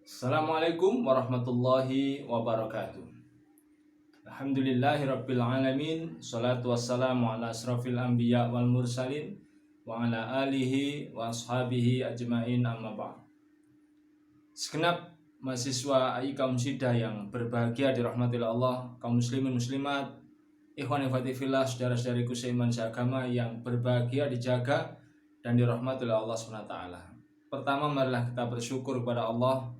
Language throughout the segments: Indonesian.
Assalamualaikum warahmatullahi wabarakatuh. Alhamdulillahirabbil alamin. Shalatu wassalamu ala asrofil anbiya wal mursalin wa ala alihi wa ashabihi ajmain, amma ba'd. Segenap mahasiswa AI kaum Syida yang berbahagia dirahmati Allah, kaum muslimin muslimat, ikhwan ikhwati fillah, saudara-saudariku seiman seagama yang berbahagia dijaga dan dirahmati Allah SWT. Pertama, marilah kita bersyukur kepada Allah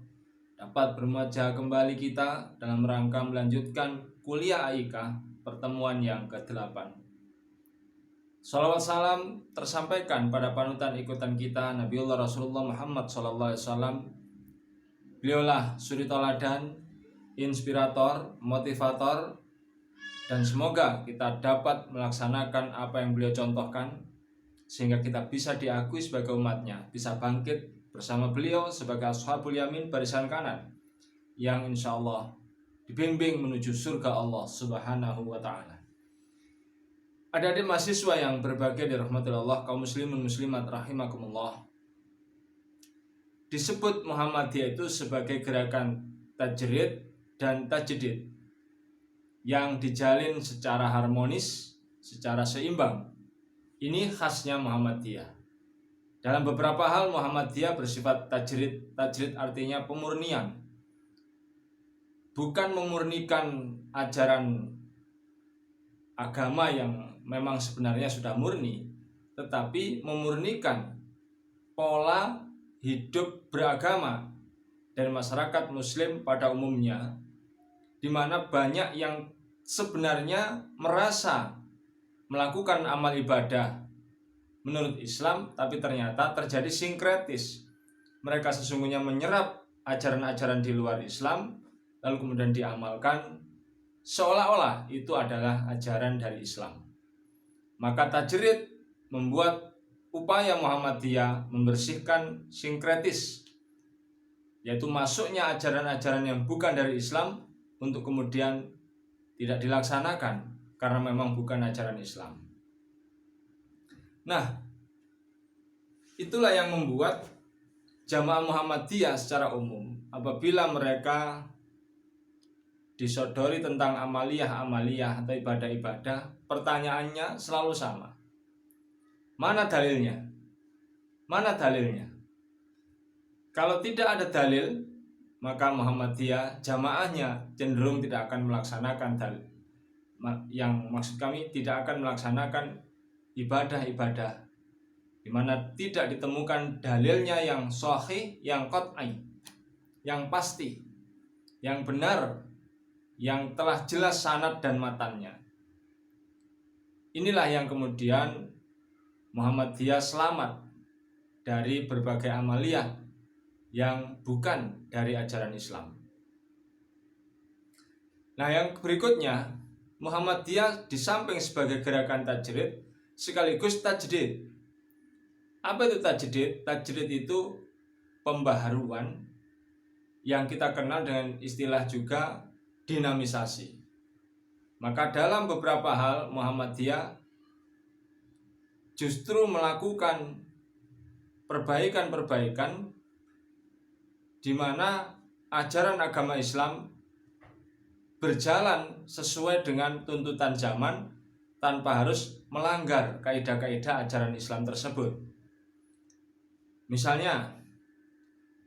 dapat bermuajah kembali kita dalam rangka melanjutkan kuliah AIK pertemuan yang ke-8. Salawat salam tersampaikan pada panutan ikutan kita Nabiullah Rasulullah Muhammad SAW. Beliaulah suri toladan, inspirator, motivator, dan semoga kita dapat melaksanakan apa yang beliau contohkan sehingga kita bisa diakui sebagai umatnya, bisa bangkit bersama beliau sebagai ashabul yamin, barisan kanan yang insya Allah dibimbing menuju surga Allah Subhanahu wa ta'ala. Adik-adik mahasiswa yang berbahagia dirahmati Allah, kaum muslimin muslimat rahimakumullah. Disebut Muhammadiyah itu sebagai gerakan tajrid dan tajdid yang dijalin secara harmonis, secara seimbang. Ini khasnya Muhammadiyah. Dalam beberapa hal Muhammadiyah bersifat tajrid. Tajrid artinya pemurnian. Bukan memurnikan ajaran agama yang memang sebenarnya sudah murni, tetapi memurnikan pola hidup beragama dari masyarakat muslim pada umumnya, di mana banyak yang sebenarnya merasa melakukan amal ibadah menurut Islam, tapi ternyata terjadi sinkretis. Mereka sesungguhnya menyerap ajaran-ajaran di luar Islam, lalu kemudian diamalkan seolah-olah itu adalah ajaran dari Islam. Maka tajrid membuat upaya Muhammadiyah membersihkan sinkretis, yaitu masuknya ajaran-ajaran yang bukan dari Islam untuk kemudian tidak dilaksanakan karena memang bukan ajaran Islam. Nah, itulah yang membuat jamaah Muhammadiyah secara umum, apabila mereka disodori tentang amaliyah atau ibadah-ibadah, pertanyaannya selalu sama. Mana dalilnya? Mana dalilnya? Kalau tidak ada dalil, maka Muhammadiyah jamaahnya cenderung tidak akan melaksanakan dalil. Yang maksud kami tidak akan melaksanakan ibadah-ibadah di mana tidak ditemukan dalilnya yang sahih, yang qat'i, yang pasti, yang benar, yang telah jelas sanad dan matannya. Inilah yang kemudian Muhammadiyah selamat dari berbagai amaliyah yang bukan dari ajaran Islam. Nah, yang berikutnya, Muhammadiyah di samping sebagai gerakan tajrid sekaligus tajdid. Apa itu tajdid? Tajdid itu pembaharuan yang kita kenal dengan istilah juga dinamisasi. Maka dalam beberapa hal Muhammadiyah justru melakukan perbaikan-perbaikan di mana ajaran agama Islam berjalan sesuai dengan tuntutan zaman tanpa harus melanggar kaidah-kaidah ajaran Islam tersebut. Misalnya,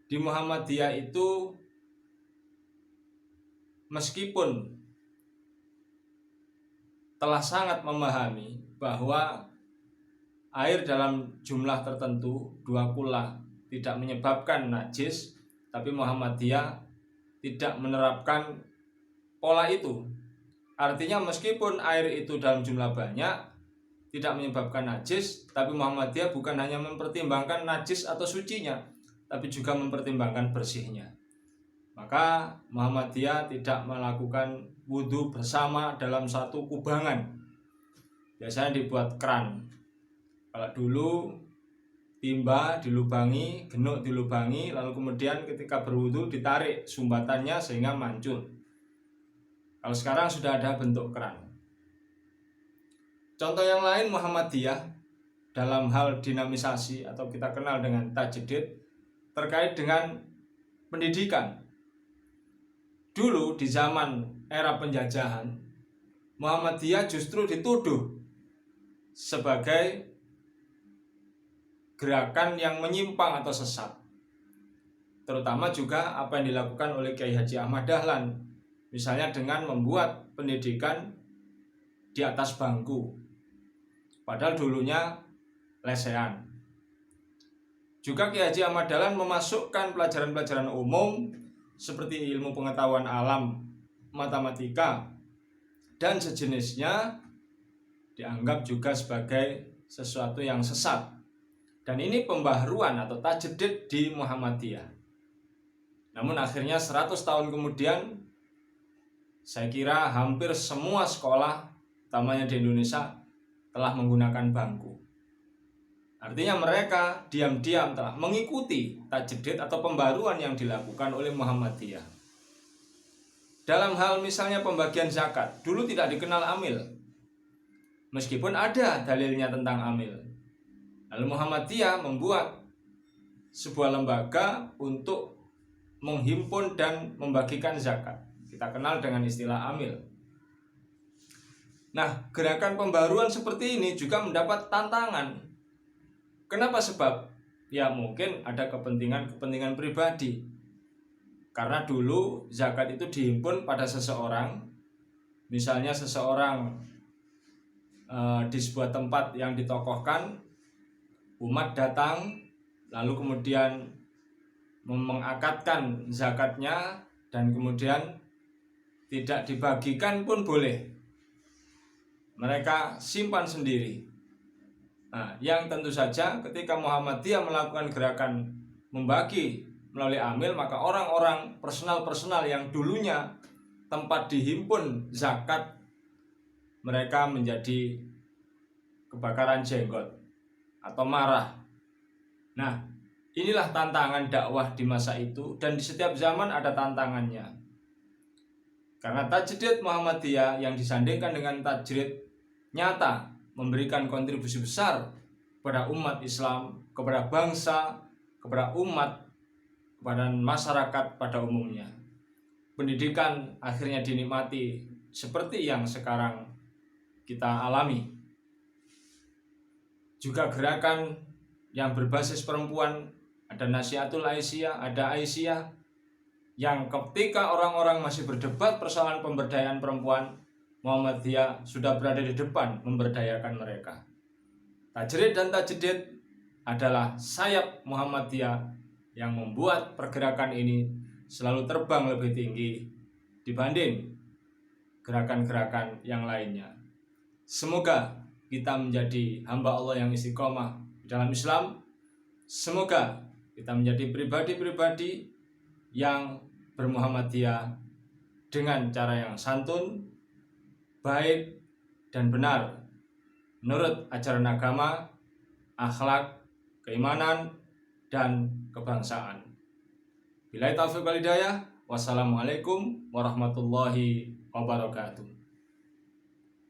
di Muhammadiyah itu meskipun telah sangat memahami bahwa air dalam jumlah tertentu 2 kula tidak menyebabkan najis, tapi Muhammadiyah tidak menerapkan pola itu. Artinya meskipun air itu dalam jumlah banyak tidak menyebabkan najis, tapi Muhammadiyah bukan hanya mempertimbangkan najis atau sucinya, tapi juga mempertimbangkan bersihnya. Maka Muhammadiyah tidak melakukan wudhu bersama dalam satu kubangan. Biasanya dibuat keran. Kalau dulu timba dilubangi, genuk dilubangi, lalu kemudian ketika berwudhu ditarik sumbatannya sehingga mancur. Kalau sekarang sudah ada bentuk keran. Contoh yang lain Muhammadiyah dalam hal dinamisasi atau kita kenal dengan tajdid terkait dengan pendidikan. Dulu di zaman era penjajahan, Muhammadiyah justru dituduh sebagai gerakan yang menyimpang atau sesat. Terutama juga apa yang dilakukan oleh Kiai Haji Ahmad Dahlan, misalnya dengan membuat pendidikan di atas bangku, padahal dulunya lesehan. Juga Kiai Haji Ahmad Dahlan memasukkan pelajaran-pelajaran umum seperti ilmu pengetahuan alam, matematika, dan sejenisnya dianggap juga sebagai sesuatu yang sesat. Dan ini pembaharuan atau tajdid di Muhammadiyah. Namun akhirnya 100 tahun kemudian, saya kira hampir semua sekolah, utamanya di Indonesia, telah menggunakan bangku. Artinya mereka diam-diam telah mengikuti tajdid atau pembaruan yang dilakukan oleh Muhammadiyah. Dalam hal misalnya pembagian zakat, dulu tidak dikenal amil, meskipun ada dalilnya tentang amil. Lalu Muhammadiyah membuat sebuah lembaga untuk menghimpun dan membagikan zakat. Kita kenal dengan istilah amil. Nah, gerakan pembaruan seperti ini juga mendapat tantangan. Kenapa? Sebab ya mungkin ada kepentingan pribadi. Karena dulu zakat itu dihimpun pada seseorang. Misalnya seseorang di sebuah tempat yang ditokohkan, umat datang, lalu kemudian mengakadkan zakatnya, dan kemudian tidak dibagikan pun boleh. Mereka simpan sendiri. Nah, yang tentu saja ketika Muhammadiyah melakukan gerakan membagi melalui amil, maka orang-orang personal yang dulunya tempat dihimpun zakat, mereka menjadi kebakaran jenggot atau marah. Nah, inilah tantangan dakwah di masa itu, dan di setiap zaman ada tantangannya. Karena tajdid Muhammadiyah yang disandingkan dengan tajdid nyata memberikan kontribusi besar kepada umat Islam, kepada bangsa, kepada umat, kepada masyarakat pada umumnya. Pendidikan akhirnya dinikmati seperti yang sekarang kita alami. Juga gerakan yang berbasis perempuan, ada Nasihatul Aisyah, ada Aisyah, yang ketika orang-orang masih berdebat persoalan pemberdayaan perempuan, Muhammadiyah sudah berada di depan memberdayakan mereka. Tajrid dan tajdid adalah sayap Muhammadiyah yang membuat pergerakan ini selalu terbang lebih tinggi dibanding gerakan-gerakan yang lainnya. Semoga kita menjadi hamba Allah yang istiqomah dalam Islam. Semoga kita menjadi pribadi-pribadi yang bermuhammadiyah dengan cara yang santun, baik, dan benar menurut ajaran agama, akhlak, keimanan, dan kebangsaan. Billahi taufiq wal hidayah. Wassalamualaikum warahmatullahi wabarakatuh.